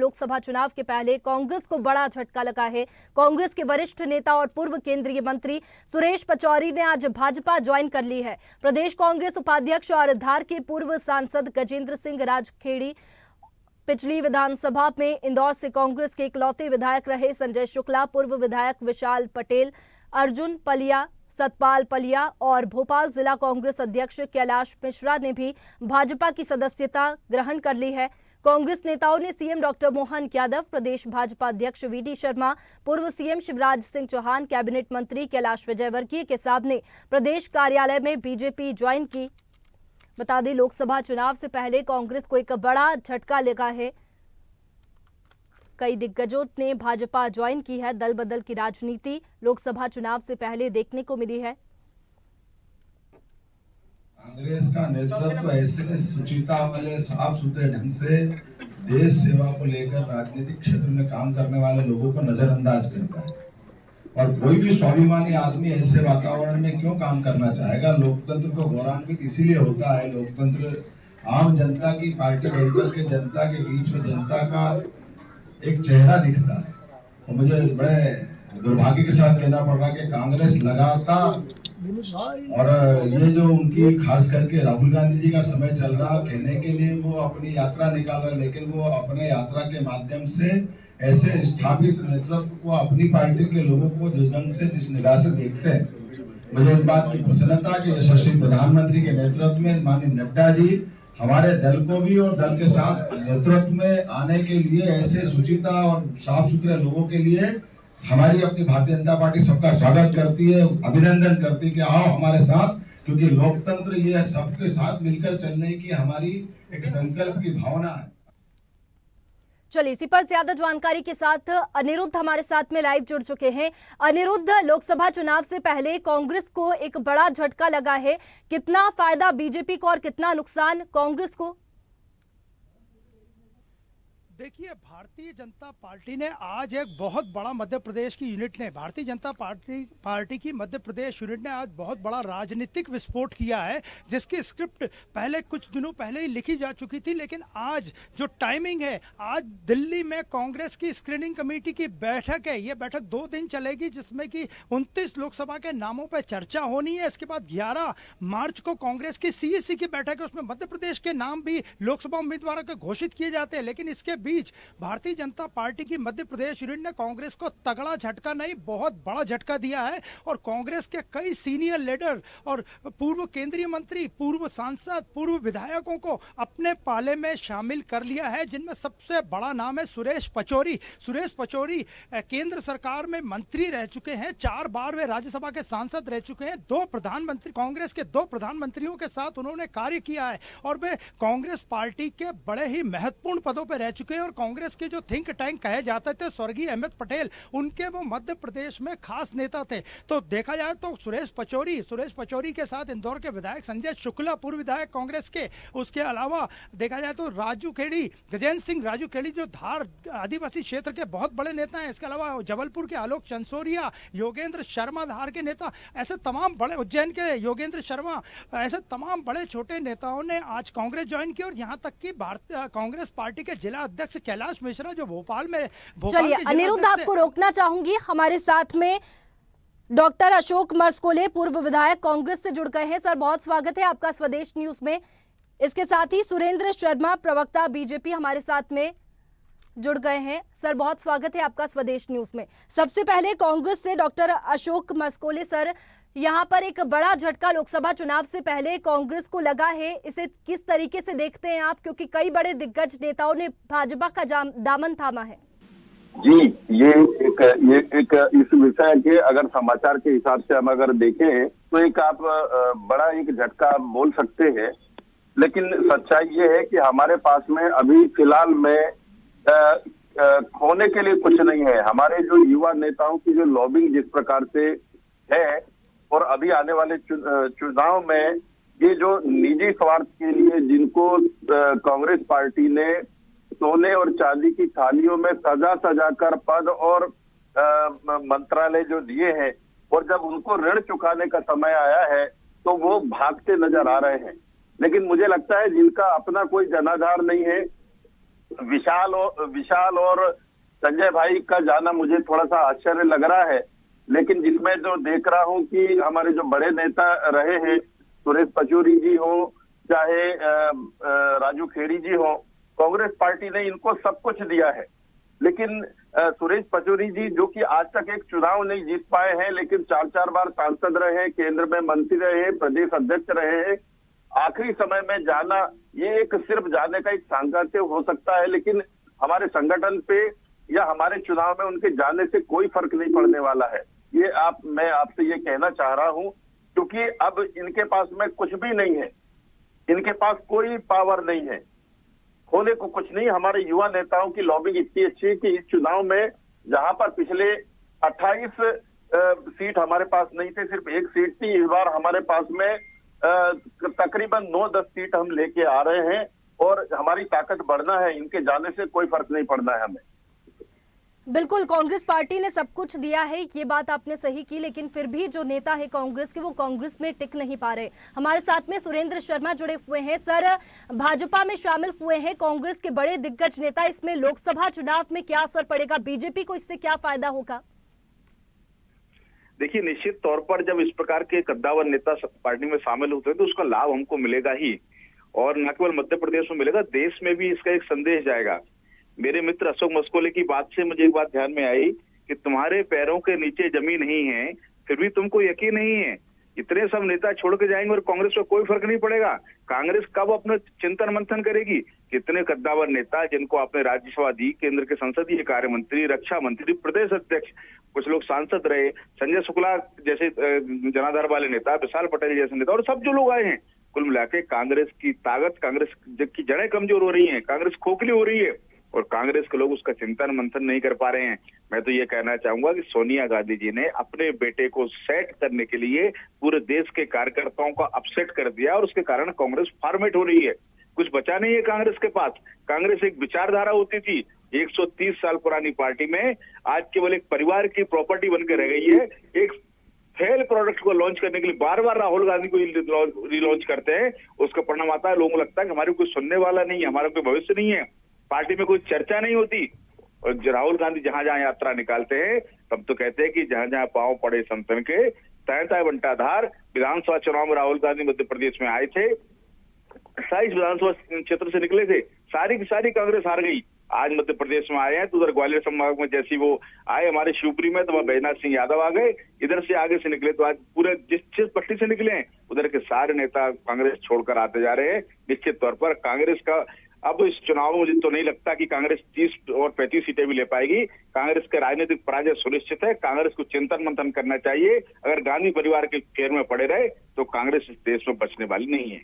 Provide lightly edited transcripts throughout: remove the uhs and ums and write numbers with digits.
लोकसभा चुनाव के पहले कांग्रेस को बड़ा झटका लगा है। कांग्रेस के वरिष्ठ नेता और पूर्व केंद्रीय मंत्री सुरेश पचौरी ने आज भाजपा ज्वाइन कर ली है। प्रदेश कांग्रेस उपाध्यक्ष और धार के पूर्व सांसद गजेंद्र सिंह राजखेड़ी पिछली विधानसभा में इंदौर से कांग्रेस के इकलौते विधायक रहे संजय शुक्ला, पूर्व विधायक विशाल पटेल, अर्जुन पलिया, सतपाल पलिया और भोपाल जिला कांग्रेस अध्यक्ष कैलाश मिश्रा ने भी भाजपा की सदस्यता ग्रहण कर ली है। कांग्रेस नेताओं ने सीएम डॉक्टर मोहन यादव, प्रदेश भाजपा अध्यक्ष वीडी शर्मा, पूर्व सीएम शिवराज सिंह चौहान, कैबिनेट मंत्री कैलाश विजयवर्गीय के सामने प्रदेश कार्यालय में बीजेपी ज्वाइन की। बता दें, लोकसभा चुनाव से पहले कांग्रेस को एक बड़ा झटका लगा है। कई दिग्गजों ने भाजपा ज्वाइन की है। दल बदल की राजनीति लोकसभा चुनाव से पहले देखने को मिली है। कांग्रेस का नेतृत्व ऐसे सुचिता वाले साफ सुथरे ढंग से देश सेवा को लेकर राजनीतिक क्षेत्र में काम करने वाले लोगों को नजरअंदाज करता है। और कोई भी स्वाभिमानी आदमी ऐसे वातावरण में क्यों काम करना चाहेगा। लोकतंत्र को गौरवान्वित इसीलिए होता है। लोकतंत्र आम जनता की पार्टी बनकर के जनता के बीच में जनता का एक चेहरा दिखता है। और मुझे बड़े दुर्भाग्य के साथ कहना पड़ रहा कि कांग्रेस लगातार, और ये जो उनकी खास करके राहुल गांधी जी का समय चल रहा कहने के लिए वो अपनी यात्रा निकाल रहे, लेकिन वो अपने यात्रा के माध्यम से ऐसे स्थापित नेतृत्व को अपनी पार्टी के लोगों को जिस ढंग से जिस निगाह से देखते हैं, मुझे इस बात की प्रसन्नता कि यशस्वी प्रधानमंत्री के नेतृत्व में माननीय नड्डा जी हमारे दल को भी और दल के साथ नेतृत्व में आने के लिए ऐसे सुचिता और साफ सुथरे लोगों के लिए हमारी अपनी भारतीय जनता पार्टी सबका स्वागत करती है, अभिनंदन करती है कि आओ हमारे साथ, क्योंकि लोकतंत्र ये सबके साथ मिलकर चलने की हमारी एक संकल्प की भावना है। चलिए, इसी पर ज्यादा जानकारी के साथ अनिरुद्ध हमारे साथ में लाइव जुड़ चुके हैं। अनिरुद्ध, लोकसभा चुनाव से पहले कांग्रेस को एक बड़ा झटका लगा है। कितना फायदा बीजेपी को और कितना नुकसान कांग्रेस को? देखिए, भारतीय जनता पार्टी ने आज एक बहुत बड़ा मध्य प्रदेश की यूनिट ने भारतीय जनता पार्टी की मध्य प्रदेश यूनिट ने आज बहुत बड़ा राजनीतिक विस्फोट किया है, जिसकी स्क्रिप्ट पहले कुछ दिनों पहले ही लिखी जा चुकी थी। लेकिन आज जो टाइमिंग है, आज दिल्ली में कांग्रेस की स्क्रीनिंग कमेटी की बैठक है। ये बैठक 2 दिन चलेगी, जिसमें कि 29 लोकसभा के नामों पर चर्चा होनी है। इसके बाद 11 मार्च को कांग्रेस की सीईसी की बैठक है, उसमें मध्य प्रदेश के नाम भी लोकसभा उम्मीदवारों के घोषित किए जाते हैं। लेकिन इसके बीच भारतीय जनता पार्टी की मध्य प्रदेश यूनिट ने कांग्रेस को तगड़ा झटका नहीं, बहुत बड़ा झटका दिया है। और कांग्रेस के कई सीनियर लीडर और पूर्व केंद्रीय मंत्री, पूर्व सांसद, पूर्व विधायकों को अपने पाले में शामिल कर लिया है, जिनमें सबसे बड़ा नाम है सुरेश पचौरी। सुरेश पचौरी केंद्र सरकार में मंत्री रह चुके हैं, 4 बार वे राज्यसभा के सांसद रह चुके हैं। 2 प्रधानमंत्री, कांग्रेस के 2 प्रधानमंत्रियों के साथ उन्होंने कार्य किया है और वे कांग्रेस पार्टी के बड़े ही महत्वपूर्ण पदों पर रह चुके हैं। और कांग्रेस के जो थिंक टैंक कहे जाते थे स्वर्गीय अहमद पटेल, उनके वो मध्य प्रदेश में खास नेता थे। तो देखा जाए तो सुरेश पचौरी के साथ इंदौर के विधायक संजय शुक्ला, पूर्व विधायक कांग्रेस के, उसके अलावा देखा जाए तो गजेंद्र सिंह राजू खेड़ी जो धार आदिवासी क्षेत्र के बहुत बड़े नेता हैं। इसके अलावा जबलपुर के आलोक चंसोरिया, योगेंद्र शर्मा धार के नेता, ऐसे तमाम बड़े, उज्जैन के योगेंद्र शर्मा, ऐसे तमाम बड़े छोटे नेताओं ने आज कांग्रेस ज्वाइन की। और यहाँ तक कि कांग्रेस पार्टी के जिला अध्यक्ष कैलाश मिश्रा जो भोपाल में चलिए अनिरुद्ध, आपको रोकना चाहूंगी। हमारे साथ में डॉक्टर अशोक मरस्कोले, पूर्व विधायक, कांग्रेस से जुड़ गए हैं। सर, बहुत स्वागत है आपका स्वदेश न्यूज में। इसके साथ ही सुरेंद्र शर्मा, प्रवक्ता बीजेपी, हमारे साथ में जुड़ गए हैं। सर, बहुत स्वागत है आपका स्वदेश न्यूज में। सबसे पहले कांग्रेस से डॉक्टर अशोक मरस्कोले, सर, यहाँ पर एक बड़ा झटका लोकसभा चुनाव से पहले कांग्रेस को लगा है, इसे किस तरीके से देखते हैं आप, क्योंकि कई बड़े दिग्गज नेताओं ने भाजपा का दामन थामा है? जी, ये एक इस विषय के अगर समाचार के हिसाब से हम अगर देखें तो एक आप बड़ा एक झटका बोल सकते हैं। लेकिन सच्चाई ये है कि हमारे पास में अभी फिलहाल में खोने के लिए कुछ नहीं है। हमारे जो युवा नेताओं की जो लॉबिंग जिस प्रकार से है, और अभी आने वाले चुनाव में ये जो निजी स्वार्थ के लिए जिनको कांग्रेस पार्टी ने सोने और चांदी की थालियों में सजा कर पद और मंत्रालय जो दिए हैं, और जब उनको ऋण चुकाने का समय आया है तो वो भागते नजर आ रहे हैं। लेकिन मुझे लगता है जिनका अपना कोई जनाधार नहीं है, विशाल और संजय भाई का जाना मुझे थोड़ा सा आश्चर्य लग रहा है, लेकिन जिसमें जो देख रहा हूं कि हमारे जो बड़े नेता रहे हैं, सुरेश पचौरी जी हो चाहे राजू खेड़ी जी हो, कांग्रेस पार्टी ने इनको सब कुछ दिया है। लेकिन सुरेश पचौरी जी जो कि आज तक एक चुनाव नहीं जीत पाए हैं, लेकिन 4-4 बार सांसद रहे, केंद्र में मंत्री रहे, प्रदेश अध्यक्ष रहे हैं, आखिरी समय में जाना ये एक सिर्फ जाने का एक सांगात्य हो सकता है, लेकिन हमारे संगठन पे या हमारे चुनाव में उनके जाने से कोई फर्क नहीं पड़ने वाला है। ये मैं आपसे ये कहना चाह रहा हूं, क्योंकि अब इनके पास में कुछ भी नहीं है, इनके पास कोई पावर नहीं है, खोने को कुछ नहीं। हमारे युवा नेताओं की लॉबिंग इतनी अच्छी है कि इस चुनाव में जहां पर पिछले 28 सीट हमारे पास नहीं थे, सिर्फ एक सीट थी, इस बार हमारे पास में तकरीबन 9-10 सीट हम लेके आ रहे हैं और हमारी ताकत बढ़ना है, इनके जाने से कोई फर्क नहीं पड़ना है हमें। बिल्कुल, कांग्रेस पार्टी ने सब कुछ दिया है, ये बात आपने सही की, लेकिन फिर भी जो नेता है कांग्रेस के वो कांग्रेस में टिक नहीं पा रहे। हमारे साथ में सुरेंद्र शर्मा जुड़े हुए हैं। सर, भाजपा में शामिल हुए हैं कांग्रेस के बड़े दिग्गज नेता, इसमें लोकसभा चुनाव में क्या असर पड़ेगा, बीजेपी को इससे क्या फायदा होगा? देखिए, निश्चित तौर पर जब इस प्रकार के कद्दावर नेता पार्टी में शामिल होते हैं तो उसका लाभ हमको मिलेगा ही, और न केवल मध्य प्रदेश में मिलेगा, देश में भी इसका एक संदेश जाएगा। मेरे मित्र अशोक मस्कोले की बात से मुझे एक बात ध्यान में आई कि तुम्हारे पैरों के नीचे जमीन नहीं है, फिर भी तुमको यकीन नहीं है। इतने सब नेता छोड़ के जाएंगे और कांग्रेस को कोई फर्क नहीं पड़ेगा। कांग्रेस कब अपना चिंतन मंथन करेगी? कितने कद्दावर नेता जिनको आपने राज्यसभा दी, केंद्र के संसदीय कार्य मंत्री, रक्षा मंत्री, प्रदेश अध्यक्ष, कुछ लोग सांसद रहे, संजय शुक्ला जैसे जनाधार वाले नेता, विशाल पटेल जैसे नेता, और सब जो लोग आए हैं, कुल मिला के कांग्रेस की ताकत, कांग्रेस की जड़ें कमजोर हो रही है, कांग्रेस खोखली हो रही है और कांग्रेस के लोग उसका चिंतन मंथन नहीं कर पा रहे हैं। मैं तो ये कहना चाहूंगा कि सोनिया गांधी जी ने अपने बेटे को सेट करने के लिए पूरे देश के कार्यकर्ताओं को अपसेट कर दिया और उसके कारण कांग्रेस फॉर्मेट हो रही है। कुछ बचा नहीं है कांग्रेस के पास। कांग्रेस एक विचारधारा होती थी, 130 साल पुरानी पार्टी में आज केवल एक परिवार की प्रॉपर्टी बनकर रह गई है। एक फेल प्रोडक्ट को लॉन्च करने के लिए बार बार राहुल गांधी को रिलॉन्च करते हैं, उसका परिणाम आता है, लोगों को लगता है कि हमारे कोई सुनने वाला नहीं है, हमारा कोई भविष्य नहीं है, पार्टी में कोई चर्चा नहीं होती। और राहुल गांधी जहां जहां यात्रा निकालते हैं तब तो कहते हैं कि जहां जहां पांव पड़े संतन के, तय बंटाधार। विधानसभा चुनाव में राहुल गांधी मध्य प्रदेश में आए थे, 27 विधानसभा क्षेत्र से निकले थे, सारी की सारी कांग्रेस हार गई। आज मध्य प्रदेश में आए हैं तो उधर ग्वालियर संभाग में जैसी वो आए हमारे शिवपुरी में, तो वहां बैजनाथ सिंह यादव आ गए, इधर से आगे से निकले तो आज पूरे जिस पट्टी से निकले हैं उधर के सारे नेता कांग्रेस छोड़कर आते जा रहे हैं। निश्चित तौर पर कांग्रेस का अब इस चुनाव में मुझे तो नहीं लगता कि कांग्रेस 30 और 35 सीटें भी ले पाएगी। कांग्रेस का राजनीतिक पराजय सुनिश्चित है। कांग्रेस को चिंतन मंथन करना चाहिए। अगर गांधी परिवार के घेर में पड़े रहे तो कांग्रेस इस देश में बचने वाली नहीं है।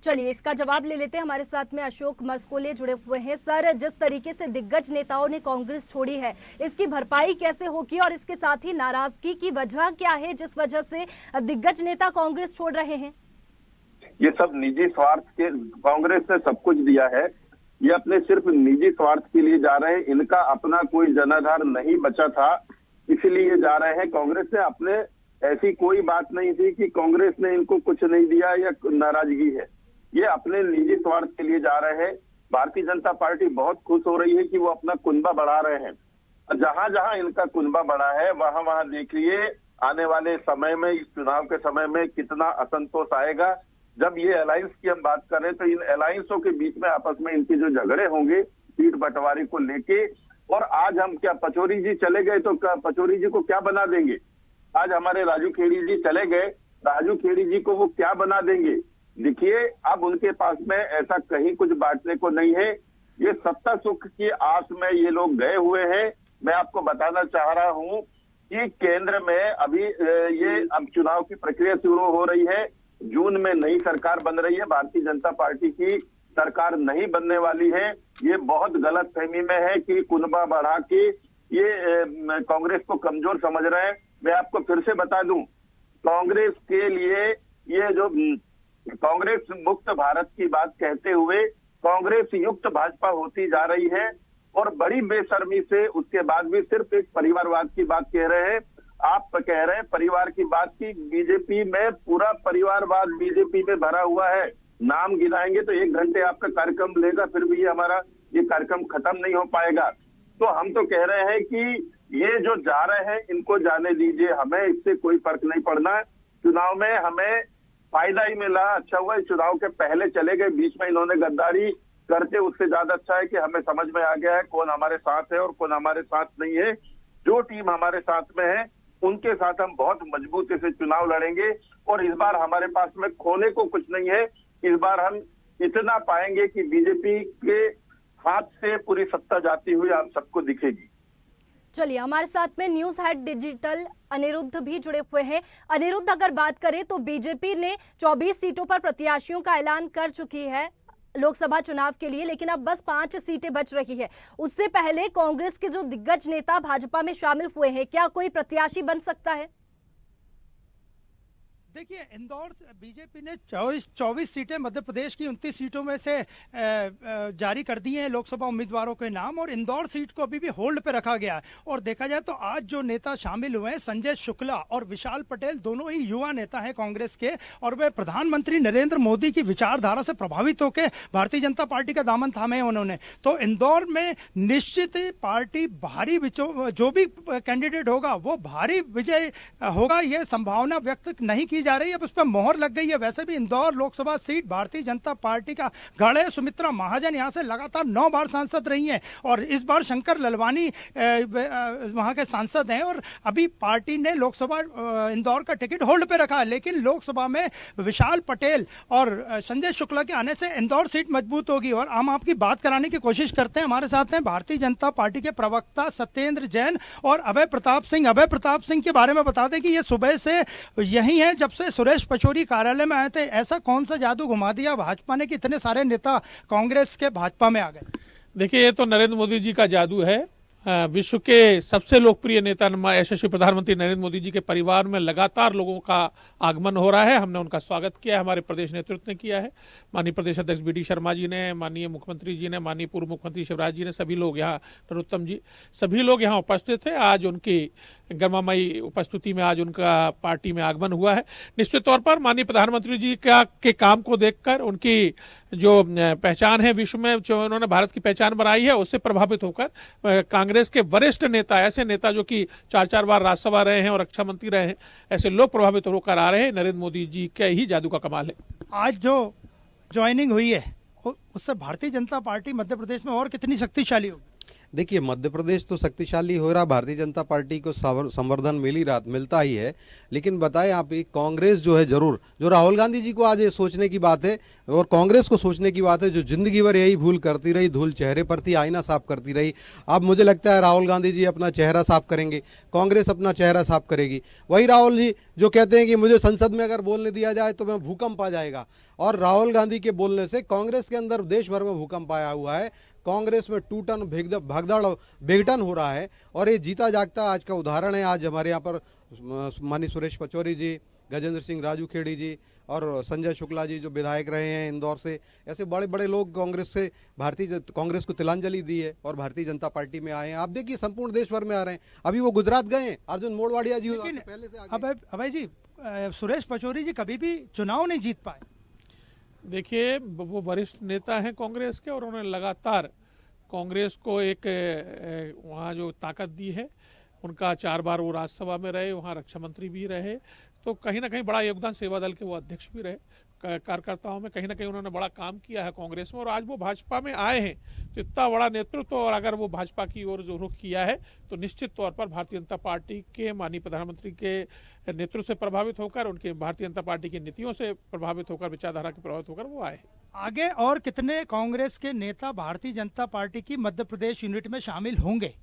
चलिए, इसका जवाब ले लेते हैं। हमारे साथ में अशोक मस्कोले जुड़े हुए हैं। सर, जिस तरीके से दिग्गज नेताओं ने कांग्रेस छोड़ी है, इसकी भरपाई कैसे होगी और इसके साथ ही नाराजगी की वजह क्या है जिस वजह से दिग्गज नेता कांग्रेस छोड़ रहे हैं? ये सब निजी स्वार्थ के, कांग्रेस ने सब कुछ दिया है, ये अपने सिर्फ निजी स्वार्थ के लिए जा रहे हैं। इनका अपना कोई जनाधार नहीं बचा था, इसीलिए ये जा रहे हैं। कांग्रेस ने अपने, ऐसी कोई बात नहीं थी कि कांग्रेस ने इनको कुछ नहीं दिया या नाराजगी है, ये अपने निजी स्वार्थ के लिए जा रहे हैं। भारतीय जनता पार्टी बहुत खुश हो रही है कि वो अपना कुनबा बढ़ा रहे हैं। जहां जहां इनका कुनबा बढ़ा है वहां वहां देखिए आने वाले समय में, इस चुनाव के समय में कितना असंतोष आएगा। जब ये अलायंस की हम बात करें तो इन अलायंसों के बीच में आपस में इनके जो झगड़े होंगे सीट बंटवारे को लेके, और आज हम क्या पचौरी जी चले गए तो पचौरी जी को क्या बना देंगे? आज हमारे राजू खेड़ी जी चले गए, राजू खेड़ी जी को वो क्या बना देंगे? देखिए, अब उनके पास में ऐसा कहीं कुछ बांटने को नहीं है। ये सत्ता सुख की आस में ये लोग गए हुए हैं। मैं आपको बताना चाह रहा हूं कि केंद्र में अभी ये अब चुनाव की प्रक्रिया शुरू हो रही है। जून में नई सरकार बन रही है। भारतीय जनता पार्टी की सरकार नहीं बनने वाली है। ये बहुत गलत फहमी में है कि कुनबा बढ़ा के ये कांग्रेस को कमजोर समझ रहे हैं। मैं आपको फिर से बता दूं, कांग्रेस के लिए ये जो कांग्रेस मुक्त भारत की बात कहते हुए कांग्रेस युक्त भाजपा होती जा रही है, और बड़ी बेशर्मी से उसके बाद भी सिर्फ एक परिवारवाद की बात कह रहे हैं। आप कह रहे हैं परिवार की बात की, बीजेपी में पूरा परिवारवाद बीजेपी में भरा हुआ है। नाम गिनाएंगे तो 1 घंटे आपका कार्यक्रम लेगा, फिर भी ये हमारा ये कार्यक्रम खत्म नहीं हो पाएगा। तो हम तो कह रहे हैं कि ये जो जा रहे हैं इनको जाने दीजिए, हमें इससे कोई फर्क नहीं पड़ना। चुनाव में हमें फायदा ही मिला, अच्छा हुआ इस चुनाव के पहले चले गए, बीच में इन्होंने गद्दारी करते, उससे ज्यादा अच्छा है कि हमें समझ में आ गया है कौन हमारे साथ है और कौन हमारे साथ नहीं है। जो टीम हमारे साथ में है उनके साथ हम बहुत मजबूती से चुनाव लड़ेंगे और इस बार हमारे पास में खोने को कुछ नहीं है। इस बार हम इतना पाएंगे कि बीजेपी के हाथ से पूरी सत्ता जाती हुई आप सबको दिखेगी। चलिए, हमारे साथ में न्यूज हेड डिजिटल अनिरुद्ध भी जुड़े हुए हैं। अनिरुद्ध, अगर बात करें तो बीजेपी ने 24 सीटों पर प्रत्याशियों का ऐलान कर चुकी है लोकसभा चुनाव के लिए, लेकिन अब बस 5 सीटें बच रही है। उससे पहले कांग्रेस के जो दिग्गज नेता भाजपा में शामिल हुए हैं, क्या कोई प्रत्याशी बन सकता है? देखिए, इंदौर बीजेपी ने 24 सीटें मध्य प्रदेश की 29 सीटों में से जारी कर दी हैं लोकसभा उम्मीदवारों के नाम, और इंदौर सीट को अभी भी होल्ड पे रखा गया है। और देखा जाए तो आज जो नेता शामिल हुए हैं, संजय शुक्ला और विशाल पटेल, दोनों ही युवा नेता हैं कांग्रेस के, और वे प्रधानमंत्री नरेंद्र मोदी की विचारधारा से प्रभावित होकर भारतीय जनता पार्टी का दामन थामे हैं उन्होंने। तो इंदौर में निश्चित ही पार्टी भारी जो भी कैंडिडेट होगा वो भारी विजय होगा, यह संभावना व्यक्त नहीं की जा रही है, अब उस पर मोहर लग गई है। वैसे भी इंदौर लोकसभा सीट भारतीय जनता पार्टी का गढ़ है। सुमित्रा महाजन यहां से लगातार 9 बार सांसद रही हैं और इस बार शंकर ललवानी वहां के सांसद हैं, और अभी पार्टी ने लोकसभा इंदौर का टिकट होल्ड पे रखा है। लेकिन लोकसभा में विशाल पटेल और संजय शुक्ला के आने से इंदौर सीट मजबूत होगी। और हम आपकी बात कराने की कोशिश करते हैं, हमारे साथ हैं भारतीय जनता पार्टी के प्रवक्ता सत्येंद्र जैन और अभय प्रताप सिंह। अभय प्रताप सिंह के बारे में बता दें कि ये सुबह से यही है जब से सुरेश पचौरी कार्यालय में आए थे। ऐसा कौन सा जादू घुमा दिया भाजपा ने कि इतने सारे नेता कांग्रेस के भाजपा में आ गए? देखिए, ये तो नरेंद्र मोदी जी का जादू है। विश्व के सबसे लोकप्रिय नेता यशस्वी प्रधानमंत्री नरेंद्र मोदी जी के परिवार में लगातार लोगों का आगमन हो रहा है। हमने उनका स्वागत किया है, हमारे प्रदेश नेतृत्व ने किया है, माननीय प्रदेश अध्यक्ष BD शर्मा जी ने, माननीय मुख्यमंत्री जी ने, माननीय पूर्व मुख्यमंत्री शिवराज जी ने, सभी लोग यहाँ, नरोत्तम जी, सभी लोग यहाँ उपस्थित थे। आज उनकी गर्मामयी उपस्थिति में आज उनका पार्टी में आगमन हुआ है। निश्चित तौर पर माननीय प्रधानमंत्री जी के काम को देखकर, उनकी जो पहचान है विश्व में, जो उन्होंने भारत की पहचान बनाई है, उससे प्रभावित होकर कांग्रेस के वरिष्ठ नेता, ऐसे नेता जो कि 4 बार राज्यसभा रहे हैं और रक्षा मंत्री रहे हैं, ऐसे लोग प्रभावित होकर आ रहे हैं। नरेंद्र मोदी जी के ही जादू का कमाल है। आज जो ज्वाइनिंग हुई है उससे भारतीय जनता पार्टी मध्य प्रदेश में और कितनी शक्तिशाली होगी? देखिए, मध्य प्रदेश तो शक्तिशाली हो रहा, भारतीय जनता पार्टी को संवर्धन मिलता ही है। लेकिन बताएं आप, कांग्रेस जो है, जरूर जो राहुल गांधी जी को आज ये सोचने की बात है और कांग्रेस को सोचने की बात है, जो जिंदगी भर यही भूल करती रही, धूल चेहरे पर थी, आईना साफ करती रही। अब मुझे लगता है राहुल गांधी जी अपना चेहरा साफ करेंगे, कांग्रेस अपना चेहरा साफ करेगी। वही राहुल जी जो कहते हैं कि मुझे संसद में अगर बोलने दिया जाए तो मैं भूकंप आ जाएगा, और राहुल गांधी के बोलने से कांग्रेस के अंदर देश भर में भूकंप आया हुआ है। कांग्रेस में टूटन भगदड़ बेगटन हो रहा है, और ये जीता जागता आज का उदाहरण है। आज हमारे यहाँ पर माननीय सुरेश पचौरी जी, गजेंद्र सिंह राजूखेड़ी जी और संजय शुक्ला जी जो विधायक रहे हैं इंदौर से, ऐसे बड़े बड़े लोग कांग्रेस से कांग्रेस को तिलांजलि दी है और भारतीय जनता पार्टी में आए हैं। आप देखिए, संपूर्ण देश भर में आ रहे हैं। अभी वो गुजरात गए हैं, अर्जुन मोड़वाड़िया जी पहले से। अभय जी, सुरेश पचौरी जी कभी भी चुनाव नहीं जीत पाए। देखिए, वो वरिष्ठ नेता हैं कांग्रेस के, और उन्होंने लगातार कांग्रेस को एक वहाँ जो ताकत दी है, उनका 4 बार वो राज्यसभा में रहे, वहाँ रक्षा मंत्री भी रहे, तो कहीं ना कहीं बड़ा योगदान, सेवा दल के वो अध्यक्ष भी रहे, कार्यकर्ताओं में कहीं ना कहीं उन्होंने बड़ा काम किया है कांग्रेस में, और आज वो भाजपा में आए हैं तो इतना बड़ा नेतृत्व, और अगर वो भाजपा की ओर जो रुख किया है तो निश्चित तौर पर भारतीय जनता पार्टी के माननीय प्रधानमंत्री के नेतृत्व से प्रभावित होकर, उनके भारतीय जनता पार्टी की नीतियों से प्रभावित होकर, विचारधारा के प्रभावित होकर वो आए हैं। आगे और कितने कांग्रेस के नेता भारतीय जनता पार्टी की मध्य प्रदेश यूनिट में शामिल होंगे?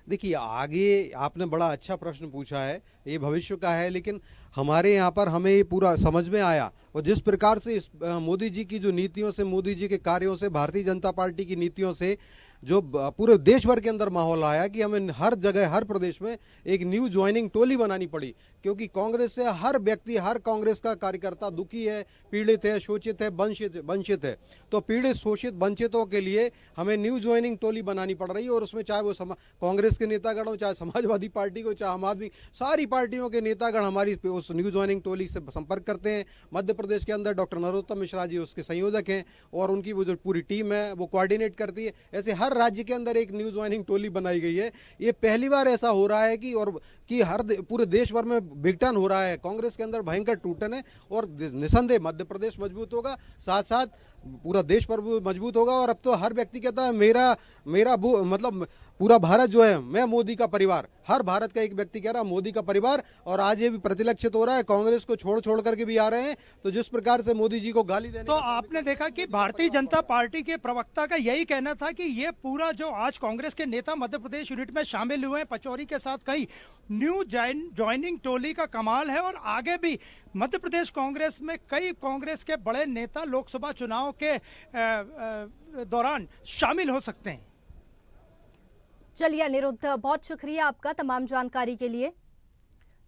देखिए, आगे आपने बड़ा अच्छा प्रश्न पूछा है, ये भविष्य का है, लेकिन हमारे यहाँ पर हमें ये पूरा समझ में आया, और जिस प्रकार से मोदी जी की जो नीतियों से, मोदी जी के कार्यों से, भारतीय जनता पार्टी की नीतियों से जो पूरे देश भर के अंदर माहौल आया कि हमें हर जगह हर प्रदेश में एक न्यू ज्वाइनिंग टोली बनानी पड़ी, क्योंकि कांग्रेस से हर व्यक्ति, हर कांग्रेस का कार्यकर्ता दुखी है, पीड़ित है, शोषित है, वंचित है। तो पीड़ित, शोषित, वंचितों के लिए हमें न्यू ज्वाइनिंग टोली बनानी पड़ रही है। और उसमें चाहे वो कांग्रेस के नेतागण हो, चाहे समाजवादी पार्टी को, चाहे आम आदमी, सारी पार्टियों के नेतागण हमारी उस न्यू ज्वाइनिंग टोली से संपर्क करते हैं। मध्य प्रदेश के अंदर डॉक्टर नरोत्तम मिश्रा जी उसके संयोजक हैं और उनकी वो जो पूरी टीम है वो कोऑर्डिनेट करती है। ऐसे हर राज्य के अंदर एक न्यू ज्वाइनिंग टोली बनाई गई है। ये पहली बार ऐसा हो रहा है कि हर पूरे देश भर में विघटन हो रहा है, कांग्रेस के अंदर भयंकर टूटन है। और निसंदेह मध्य प्रदेश मजबूत होगा, साथ साथ पूरा देश पर मजबूत होगा। और अब तो हर व्यक्ति कहता है मेरा मतलब पूरा भारत जो है, मैं मोदी का परिवार, हर भारत का एक व्यक्ति कह रहा है मोदी का परिवार। और आज ये भी प्रतिलक्षित हो रहा है, कांग्रेस को छोड़ करके भी आ रहे हैं। तो जिस प्रकार से मोदी जी को गाली देने, तो आपने देखा कि भारतीय जनता पार्टी के प्रवक्ता का यही कहना था कि ये पूरा जो आज कांग्रेस के नेता मध्य प्रदेश यूनिट में शामिल हुए हैं पचौरी के साथ, कई न्यू ज्वाइनिंग टोली का कमाल है। और आगे भी मध्य प्रदेश कांग्रेस में कई कांग्रेस के बड़े नेता लोकसभा चुनाव के दौरान शामिल हो सकते हैं। चलिए अनिरुद्ध, बहुत शुक्रिया आपका तमाम जानकारी के लिए।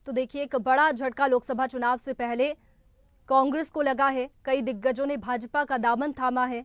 तो देखिए, एक बड़ा झटका लोकसभा चुनाव से पहले कांग्रेस को लगा है। कई दिग्गजों ने भाजपा का दामन थामा है।